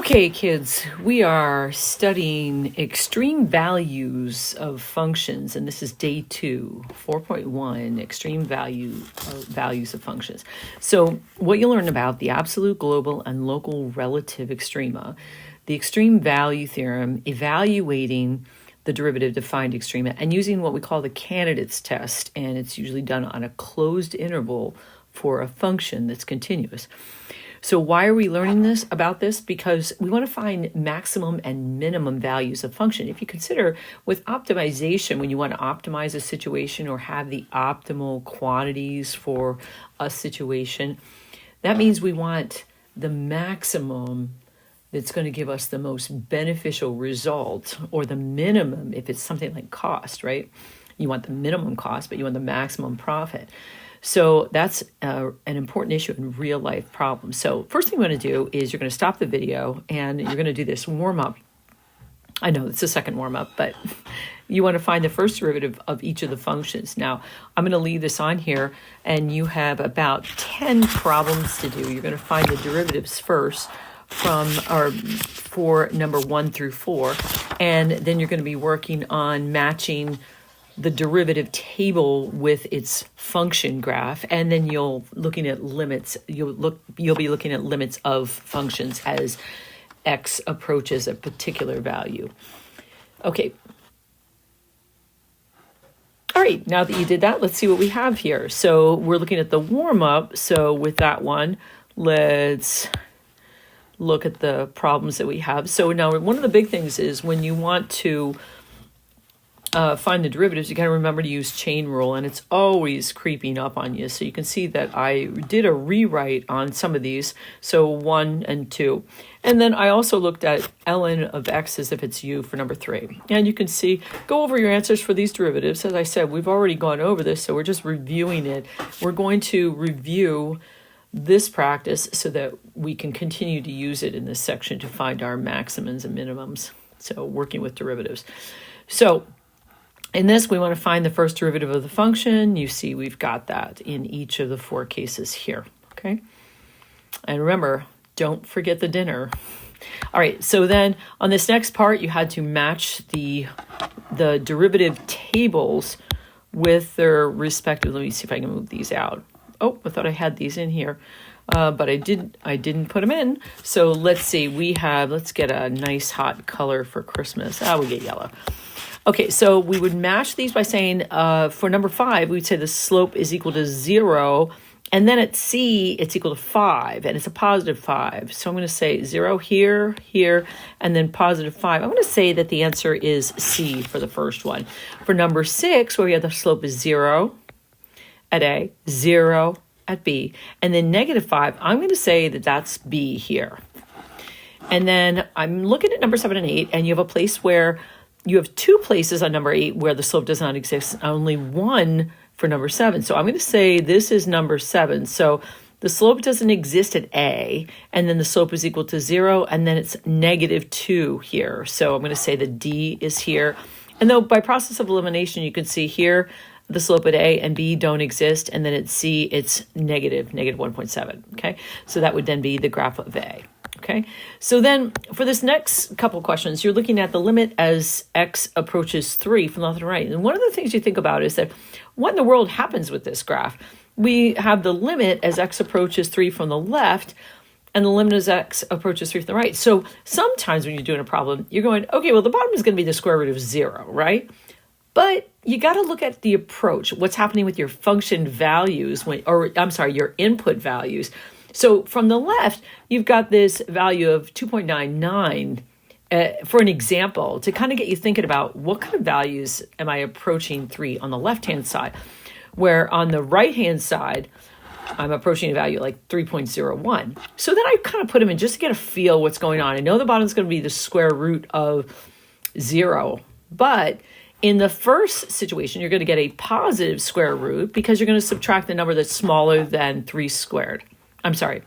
Okay, kids, we are studying extreme values of functions, and this is day 2, 4.1, extreme values of functions. So what you learn about the absolute, global, and local relative extrema, the extreme value theorem, evaluating the derivative defined extrema, and using what we call the candidates test, and it's usually done on a closed interval for a function that's continuous. So why are we learning about this? Because we want to find maximum and minimum values of function. If you consider with optimization, when you want to optimize a situation or have the optimal quantities for a situation, that means we want the maximum that's going to give us the most beneficial result, or the minimum if it's something like cost, right? You want the minimum cost, but you want the maximum profit. So that's an important issue in real life problems. So first thing we're going to do is you're going to stop the video and you're going to do this warm up. I know it's the second warm up, but you want to find the first derivative of each of the functions. Now, I'm going to leave this on here, and you have about 10 problems to do. You're going to find the derivatives first for number 1 through 4, and then you're going to be working on matching the derivative table with its function graph, and then you'll looking at limits. You'll be looking at limits of functions as x approaches a particular value. Okay. All right, now that you did that, let's see what we have here. So we're looking at the warm-up. So with that one, let's look at the problems that we have. So now one of the big things is when you want to find the derivatives, you got to remember to use chain rule, and it's always creeping up on you. So you can see that I did a rewrite on some of these, so 1 and 2. And then I also looked at ln of x as if it's u for number 3. And you can see, go over your answers for these derivatives. As I said, we've already gone over this, so we're just reviewing it. We're going to review this practice so that we can continue to use it in this section to find our maximums and minimums. So working with derivatives. So in this, we want to find the first derivative of the function. You see we've got that in each of the 4 cases here, okay? And remember, don't forget the dinner. All right, so then on this next part, you had to match the derivative tables with their respective. Let me see if I can move these out. Oh, I thought I had these in here, but I didn't put them in. So let's see, let's get a nice hot color for Christmas. We get yellow. Okay, so we would match these by saying for number 5, we'd say the slope is equal to 0, and then at C, it's equal to 5, and it's a positive 5. So I'm going to say 0 here, here, and then positive 5. I'm going to say that the answer is C for the first one. For number 6, where we have the slope is 0 at A, 0 at B, and then negative 5, I'm going to say that that's B here. And then I'm looking at number 7 and 8, and you have a place where you have 2 places on number 8 where the slope does not exist, only 1 for number 7. So I'm going to say this is number 7. So the slope doesn't exist at A, and then the slope is equal to 0, and then it's negative 2 here. So I'm going to say that D is here. And though by process of elimination, you can see here, the slope at A and B don't exist, and then at C, it's negative 1.7, okay? So that would then be the graph of A. Okay, so then for this next couple questions, you're looking at the limit as x approaches 3 from left to right. And one of the things you think about is that what in the world happens with this graph? We have the limit as x approaches 3 from the left, and the limit as x approaches 3 from the right. So sometimes when you're doing a problem, you're going, okay, well, the bottom is going to be the square root of 0, right? But you got to look at the approach, what's happening with your function values, your input values. So from the left, you've got this value of 2.99 for an example to kind of get you thinking about what kind of values am I approaching 3 on the left-hand side, where on the right-hand side, I'm approaching a value like 3.01. So then I kind of put them in just to get a feel what's going on. I know the bottom is going to be the square root of 0, but in the first situation, you're going to get a positive square root because you're going to subtract the number that's smaller than 3 squared. I'm sorry.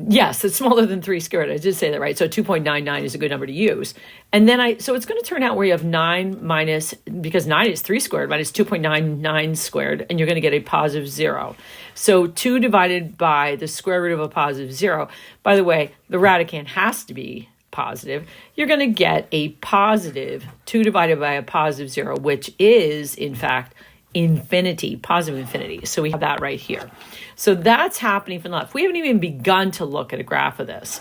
Yes, it's smaller than 3 squared. I did say that, right? So 2.99 is a good number to use. And then so it's going to turn out where you have 9 minus, because 9 is 3 squared, minus 2.99 squared, and you're going to get a positive 0. So 2 divided by the square root of a positive 0. By the way, the radicand has to be positive. You're going to get a positive 2 divided by a positive 0, which is, in fact, infinity, positive infinity. So we have that right here. So that's happening from the left. We haven't even begun to look at a graph of this.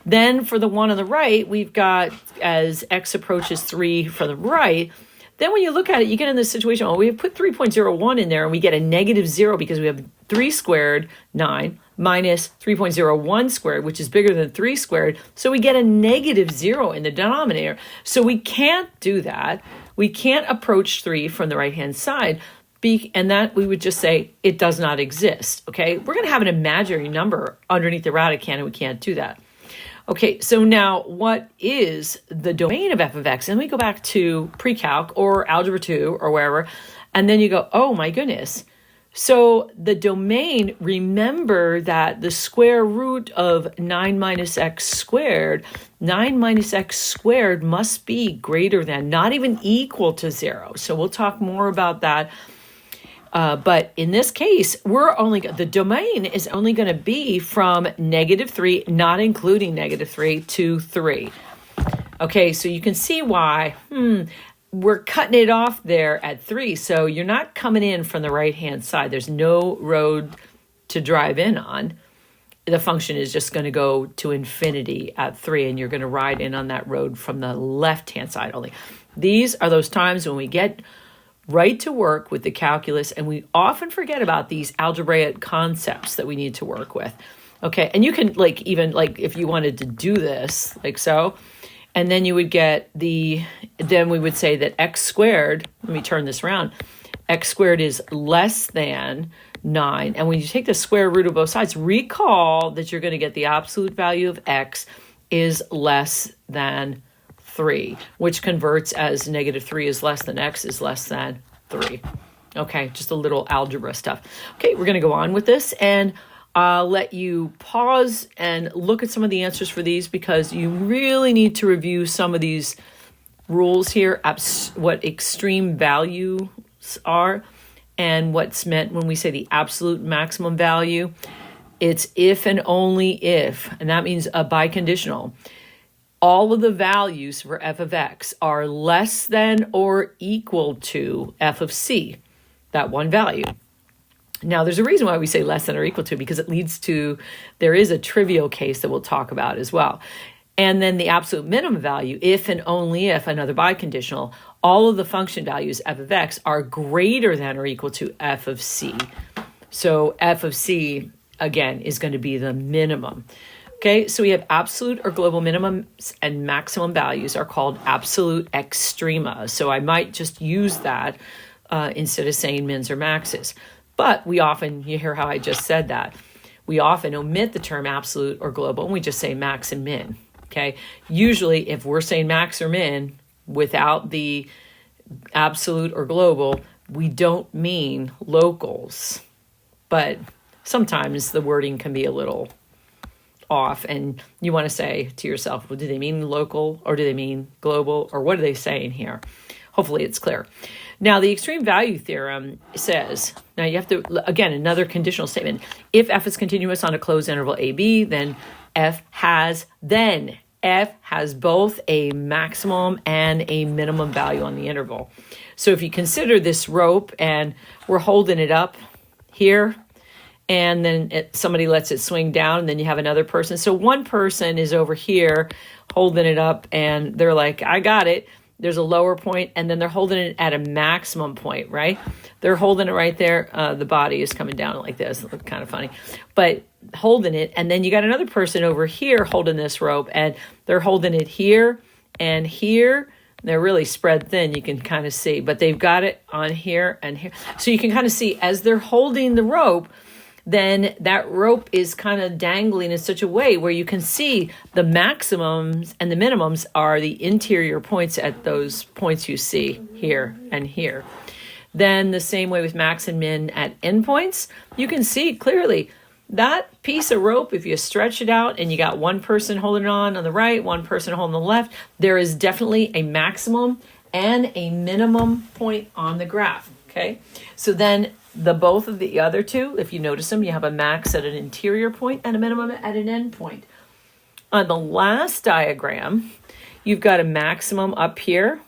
Then for the one on the right, we've got as x approaches 3 for the right. Then when you look at it, you get in this situation, well, we have put 3.01 in there and we get a negative 0 because we have 3 squared, 9, minus 3.01 squared, which is bigger than 3 squared. So we get a negative 0 in the denominator. So we can't do that. We can't approach 3 from the right-hand side. And that we would just say it does not exist, okay? We're going to have an imaginary number underneath the radicand, and we can't do that. Okay, so now what is the domain of f of x? And we go back to pre-calc or algebra 2 or wherever, and then you go, oh my goodness. So the domain, remember that the square root of 9 minus x squared, 9 minus x squared must be greater than, not even equal to 0. So we'll talk more about that. But in this case, the domain is only going to be from negative 3, not including negative 3, to 3. Okay, so you can see why we're cutting it off there at 3. So you're not coming in from the right-hand side. There's no road to drive in on. The function is just going to go to infinity at 3, and you're going to ride in on that road from the left-hand side only. These are those times when we get right to work with the calculus, and we often forget about these algebraic concepts that we need to work with. Okay, and you can if you wanted to do this like so, and then you would get then we would say that x squared, let me turn this around, x squared is less than 9. And when you take the square root of both sides, recall that you're going to get the absolute value of x is less than 3, which converts as negative 3 is less than x is less than 3. Okay, just a little algebra stuff. Okay, we're going to go on with this, and I'll let you pause and look at some of the answers for these, because you really need to review some of these rules here, what extreme values are, and what's meant when we say the absolute maximum value. It's if and only if, and that means a biconditional. All of the values for f of x are less than or equal to f of c, that one value. Now, there's a reason why we say less than or equal to, because it leads to, there is a trivial case that we'll talk about as well. And then the absolute minimum value, if and only if, another biconditional, all of the function values f of x are greater than or equal to f of c. So f of c, again, is going to be the minimum. Okay, so we have absolute or global minimums and maximum values are called absolute extrema. So I might just use that instead of saying mins or maxes. But we often, you hear how I just said that, we often omit the term absolute or global, and we just say max and min. Okay, usually if we're saying max or min without the absolute or global, we don't mean locals. But sometimes the wording can be a little off, and you want to say to yourself, well, do they mean local or do they mean global, or what are they saying here? Hopefully it's clear. Now, the extreme value theorem says, now you have to, again, another conditional statement. If f is continuous on a closed interval AB, then f has both a maximum and a minimum value on the interval. So if you consider this rope and we're holding it up here, and then somebody lets it swing down, and then you have another person. So one person is over here holding it up, and they're like, I got it. There's a lower point, and then they're holding it at a maximum point, right? They're holding it right there. The body is coming down like this. It looks kind of funny. But holding it, and then you got another person over here holding this rope, and they're holding it here and here. They're really spread thin, you can kind of see. But they've got it on here and here. So you can kind of see as they're holding the rope, then that rope is kind of dangling in such a way where you can see the maximums and the minimums are the interior points at those points you see here and here. Then the same way with max and min at endpoints, you can see clearly that piece of rope, if you stretch it out and you got one person holding on the right, one person holding the left, there is definitely a maximum and a minimum point on the graph, okay? So then both of the other two, if you notice them, you have a max at an interior point and a minimum at an end point. On the last diagram, you've got a maximum up here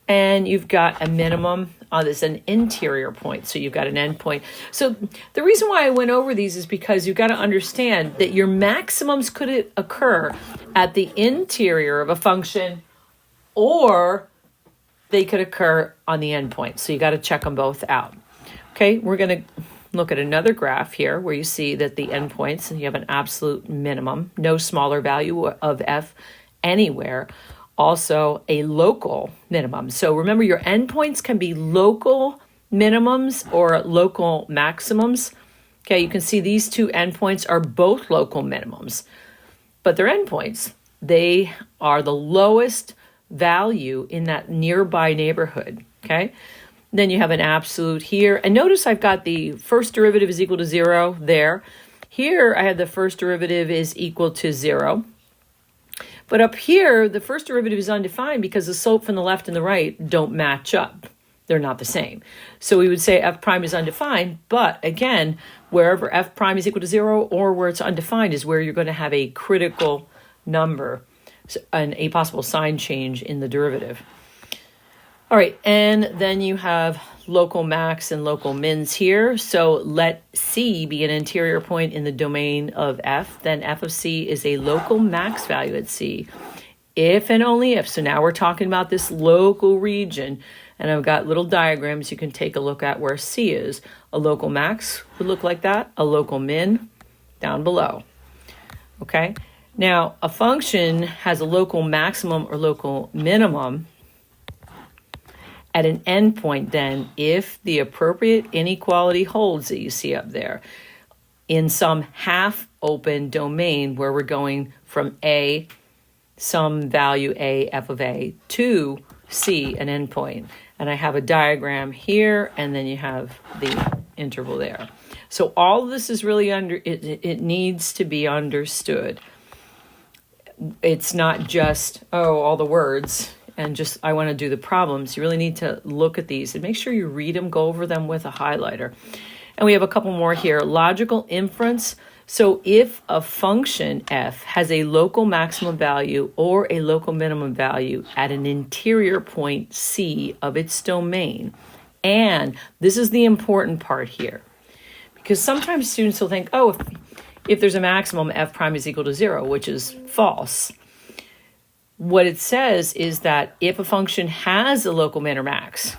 and you've got a minimum on this, an interior point. So you've got an end point. So the reason why I went over these is because you've got to understand that your maximums could occur at the interior of a function, or they could occur on the end point. So you got to check them both out. Okay, we're going to look at another graph here where you see that the endpoints, and you have an absolute minimum, no smaller value of f anywhere, also a local minimum. So remember, your endpoints can be local minimums or local maximums. Okay, you can see these two endpoints are both local minimums, but they're endpoints. They are the lowest value in that nearby neighborhood, okay? Then you have an absolute here. And notice I've got the first derivative is equal to 0 there. Here I have the first derivative is equal to 0. But up here, the first derivative is undefined because the slope from the left and the right don't match up. They're not the same. So we would say f prime is undefined, but again, wherever f prime is equal to 0 or where it's undefined is where you're going to have a critical number and a possible sign change in the derivative. All right, and then you have local max and local mins here. So let C be an interior point in the domain of F, then f of C is a local max value at C, if and only if. So now we're talking about this local region, and I've got little diagrams you can take a look at where C is. A local max would look like that, a local min down below, okay? Now, a function has a local maximum or local minimum at an endpoint then if the appropriate inequality holds that you see up there in some half open domain where we're going from A, some value A, f of A, to C, an endpoint. And I have a diagram here, and then you have the interval there. So all of this is really it needs to be understood. It's not just, all the words and just, I want to do the problems. You really need to look at these and make sure you read them, go over them with a highlighter. And we have a couple more here. Logical inference. So if a function f has a local maximum value or a local minimum value at an interior point C of its domain, and this is the important part here, because sometimes students will think, if there's a maximum, f prime is equal to 0, which is false. What it says is that if a function has a local min or max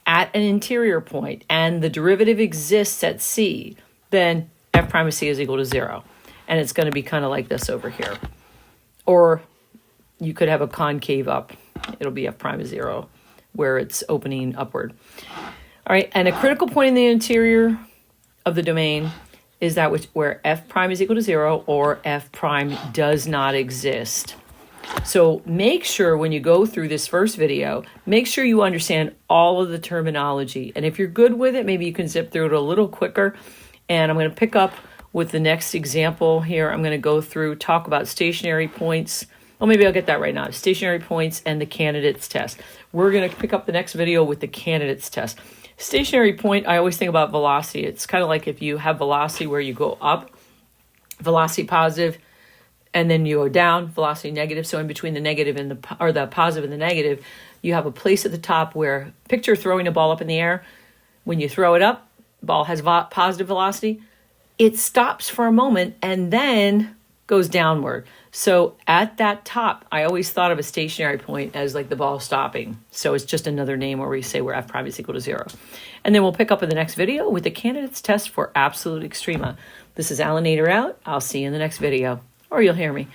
at an interior point and the derivative exists at C, then f prime of C is equal to 0. And it's going to be kind of like this over here. Or you could have a concave up. It'll be f prime of 0 where it's opening upward. All right, and a critical point in the interior of the domain is that where f prime is equal to 0 or f prime does not exist. So make sure when you go through this first video, make sure you understand all of the terminology. And if you're good with it, maybe you can zip through it a little quicker. And I'm going to pick up with the next example here. I'm going to go through, talk about stationary points. Well, maybe I'll get that right now. Stationary points and the candidates test. We're going to pick up the next video with the candidates test. Stationary point, I always think about velocity. It's kind of like if you have velocity where you go up, velocity positive, and then you go down, velocity negative. So in between the negative and the positive and the negative, you have a place at the top where, picture throwing a ball up in the air. When you throw it up, ball has positive velocity. It stops for a moment and then goes downward. So at that top, I always thought of a stationary point as like the ball stopping. So it's just another name where we say where f prime is equal to 0. And then we'll pick up in the next video with the candidates test for absolute extrema. This is Alan Nader out. I'll see you in the next video. Or you'll hear me.